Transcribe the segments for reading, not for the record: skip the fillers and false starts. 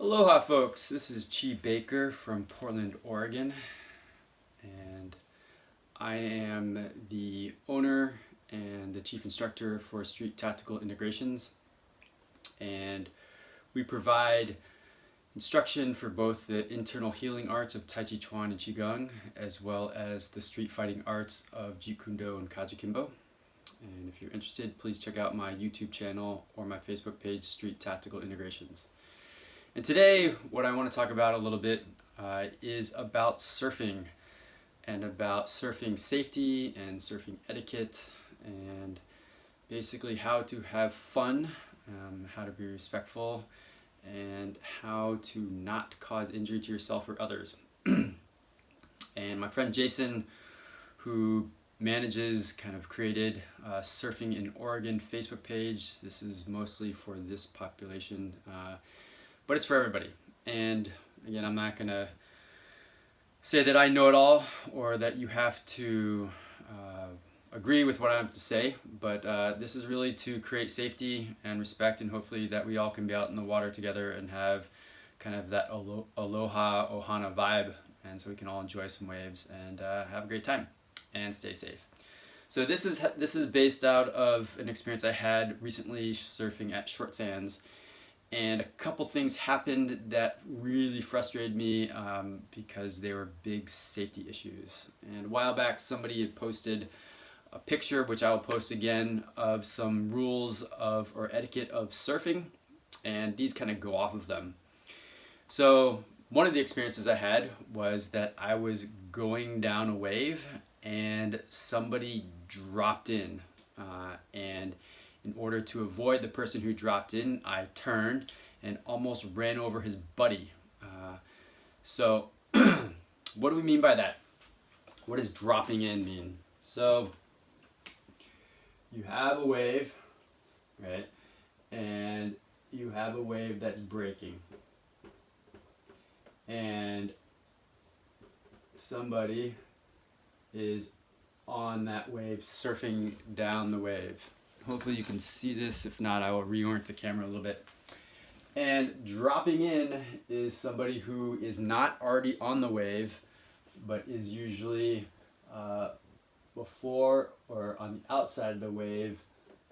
Aloha folks, this is Chi Baker from Portland, Oregon, and I am the owner and the chief instructor for Street Tactical Integrations, and we provide instruction for both the internal healing arts of Tai Chi Chuan and Qigong, as well as the street fighting arts of Jeet Kune Do and Kajikimbo. And if you're interested, please check out my YouTube channel or my Facebook page, Street Tactical Integrations. And today, what I want to talk about a little bit is about surfing, and about surfing safety and surfing etiquette, and basically how to have fun, how to be respectful, and how to not cause injury to yourself or others. And my friend Jason, who created Surfing in Oregon Facebook page. This is mostly for this population. But it's for everybody. And again, I'm not going to say that I know it all or that you have to agree with what I have to say, but this is really to create safety and respect, and hopefully that we all can be out in the water together and have kind of that aloha ohana vibe, and so we can all enjoy some waves and have a great time and stay safe. So this is based out of an experience I had recently surfing at Short Sands. And a couple things happened that really frustrated me because they were big safety issues. And a while back, somebody had posted a picture, which I will post again, of some rules or etiquette of surfing, and these kind of go off of them. So one of the experiences I had was that I was going down a wave and somebody dropped in, and in order to avoid the person who dropped in, I turned and almost ran over his buddy. So what do we mean by that? What does dropping in mean? So you have a wave, right? And you have a wave that's breaking. And somebody is on that wave, surfing down the wave. Hopefully you can see this. If not, I will reorient the camera a little bit. And dropping in is somebody who is not already on the wave, but is usually before or on the outside of the wave,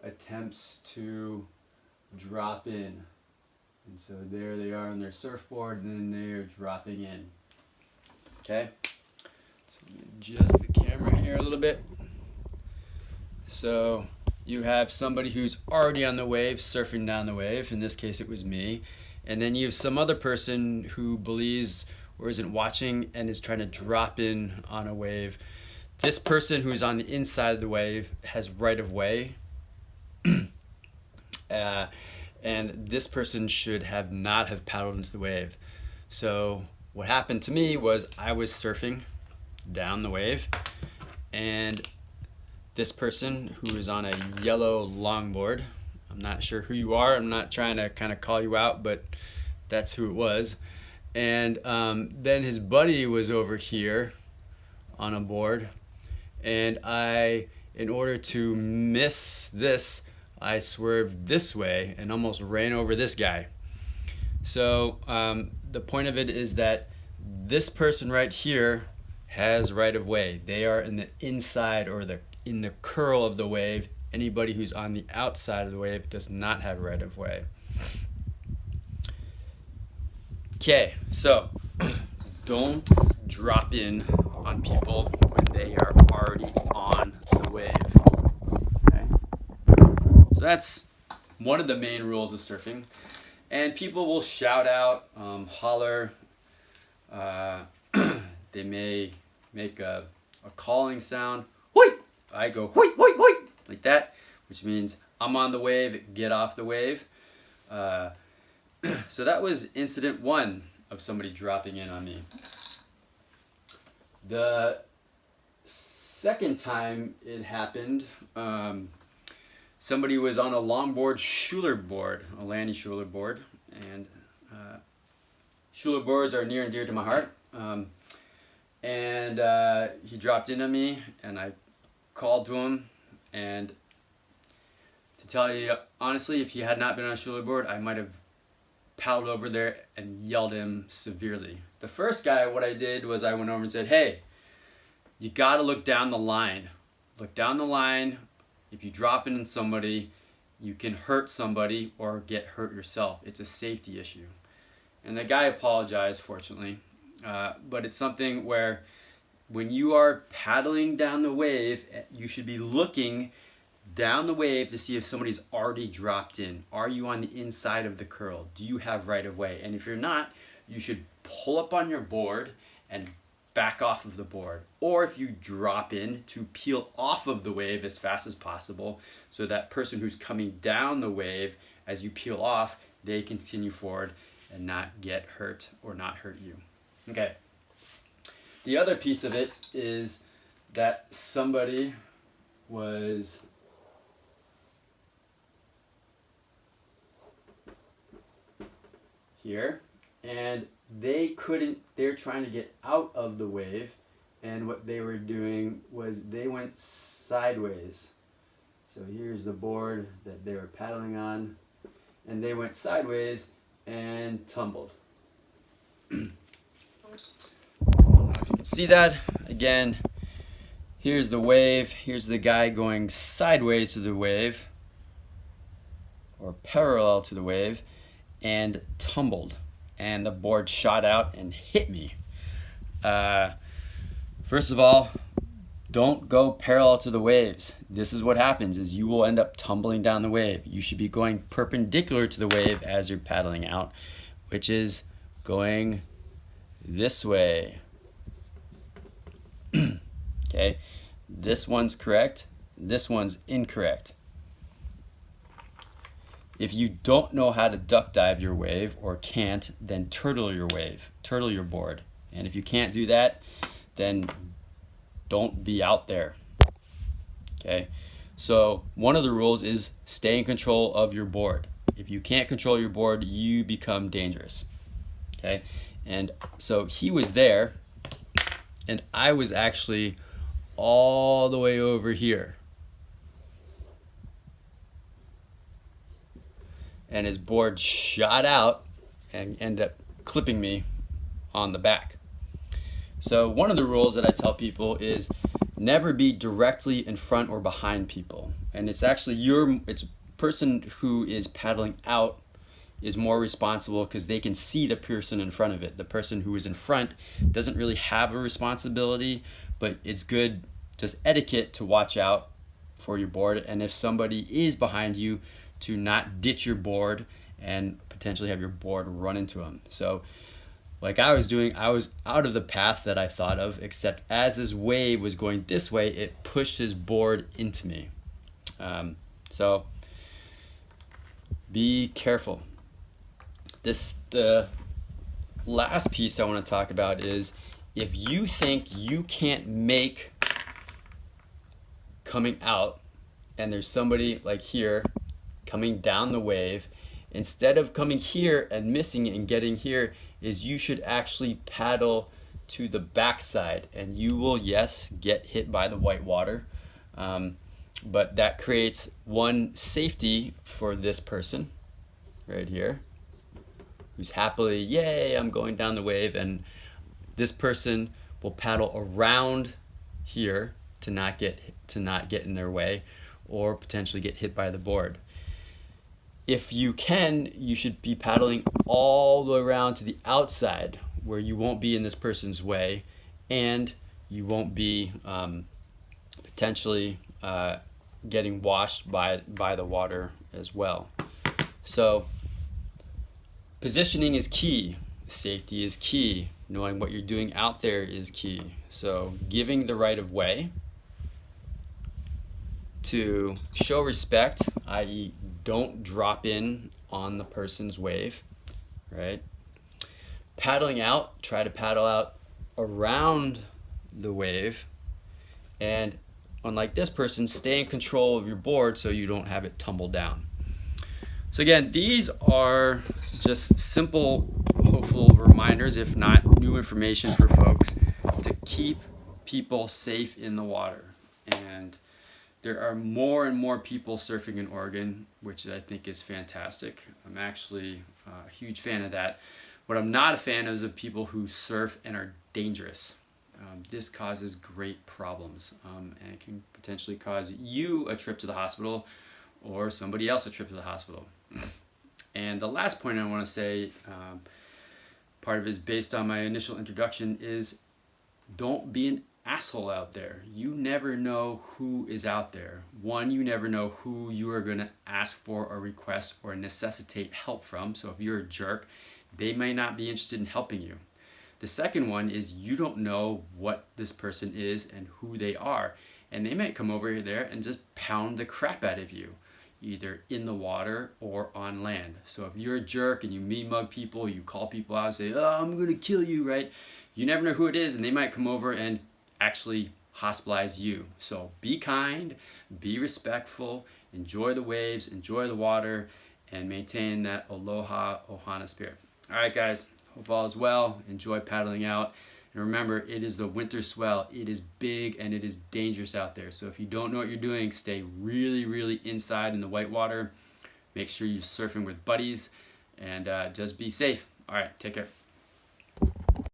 attempts to drop in. And so there they are on their surfboard, and then they're dropping in. Okay? So let me adjust the camera here a little bit. So you have somebody who's already on the wave, surfing down the wave. In this case, it was me. And then you have some other person who believes or isn't watching and is trying to drop in on a wave. This person who's on the inside of the wave has right of way. And this person should not have paddled into the wave. So what happened to me was I was surfing down the wave, and this person who is on a yellow longboard, I'm not sure who you are, I'm not trying to kind of call you out, but that's who it was. And then his buddy was over here on a board, and in order to miss this, I swerved this way and almost ran over this guy. So the point of it is that this person right here has right of way. They are in the inside or in the curl of the wave. Anybody who's on the outside of the wave does not have right of way. Okay, so don't drop in on people when they are already on the wave. Okay? So that's one of the main rules of surfing. And people will shout out, holler. They may make a calling sound. Hoi! I go hoi, hoi, hoi, like that, which means I'm on the wave, get off the wave. So that was incident one of somebody dropping in on me. The second time it happened, somebody was on a longboard Schuler board, a Lanny Schuler board, and Schuler boards are near and dear to my heart. And he dropped in on me, and I called to him, and to tell you honestly, if he had not been on a Schuler board, I might have paddled over there and yelled at him severely. The first guy, what I did was I went over and said, hey, you gotta look down the line. Look down the line. If you drop in on somebody, you can hurt somebody or get hurt yourself. It's a safety issue. And the guy apologized, fortunately. But it's something where when you are paddling down the wave, you should be looking down the wave to see if somebody's already dropped in. Are you on the inside of the curl? Do you have right of way? And if you're not, you should pull up on your board and back off of the board. Or if you drop in, to peel off of the wave as fast as possible so that person who's coming down the wave, as you peel off, they continue forward and not get hurt or not hurt you. Okay. The other piece of it is that somebody was here and they're trying to get out of the wave, and what they were doing was they went sideways. So here's the board that they were paddling on, and they went sideways and tumbled. See that? Again, here's the wave, here's the guy going sideways to the wave, or parallel to the wave, and tumbled. And the board shot out and hit me. First of all, don't go parallel to the waves. This is what happens, is you will end up tumbling down the wave. You should be going perpendicular to the wave as you're paddling out, which is going this way. Okay, this one's correct, this one's incorrect. If you don't know how to duck dive your wave or can't, then turtle your wave, turtle your board. And if you can't do that, then don't be out there. Okay, so one of the rules is stay in control of your board. If you can't control your board, you become dangerous. Okay, and so he was there, and I was actually all the way over here. And his board shot out and ended up clipping me on the back. So one of the rules that I tell people is never be directly in front or behind people. And it's actually it's person who is paddling out is more responsible because they can see the person in front of it. The person who is in front doesn't really have a responsibility, but it's good, just etiquette, to watch out for your board. And if somebody is behind you, to not ditch your board and potentially have your board run into them. So like I was doing, I was out of the path that I thought of, except as this wave was going this way, it pushed his board into me. So be careful. The last piece I want to talk about is if you think you can't make coming out and there's somebody like here coming down the wave, instead of coming here and missing it and getting here, is you should actually paddle to the backside, and you will, yes, get hit by the white water, but that creates one safety for this person right here who's happily, yay, I'm going down the wave, and this person will paddle around here to not get in their way or potentially get hit by the board. If you can, you should be paddling all the way around to the outside where you won't be in this person's way and you won't be potentially getting washed by the water as well. So positioning is key, safety is key, knowing what you're doing out there is key. So giving the right of way, to show respect, i.e. don't drop in on the person's wave, right? Paddling out, try to paddle out around the wave, and unlike this person, stay in control of your board so you don't have it tumble down. So again, these are just simple, hopeful reminders, if not new information for folks, to keep people safe in the water. And There are more and more people surfing in Oregon, which I think is fantastic. I'm actually a huge fan of that. What I'm not a fan of is of people who surf and are dangerous. This causes great problems, and it can potentially cause you a trip to the hospital or somebody else a trip to the hospital. And the last point I want to say, part of it is based on my initial introduction, is don't be an asshole out there. You never know who is out there. One, you never know who you are going to ask for or request or necessitate help from. So if you're a jerk, they may not be interested in helping you. The second one is you don't know what this person is and who they are. And they might come over there and just pound the crap out of you, either in the water or on land. So if you're a jerk and you mean mug people, you call people out and say, oh, I'm going to kill you, right? You never know who it is, and they might come over and actually hospitalize you. So be kind, be respectful, enjoy the waves, enjoy the water, and maintain that aloha ohana spirit. All right, guys, hope all is well. Enjoy paddling out. And remember, it is the winter swell. It is big and it is dangerous out there. So if you don't know what you're doing, stay really, really inside in the white water. Make sure you're surfing with buddies, and just be safe. All right, take care.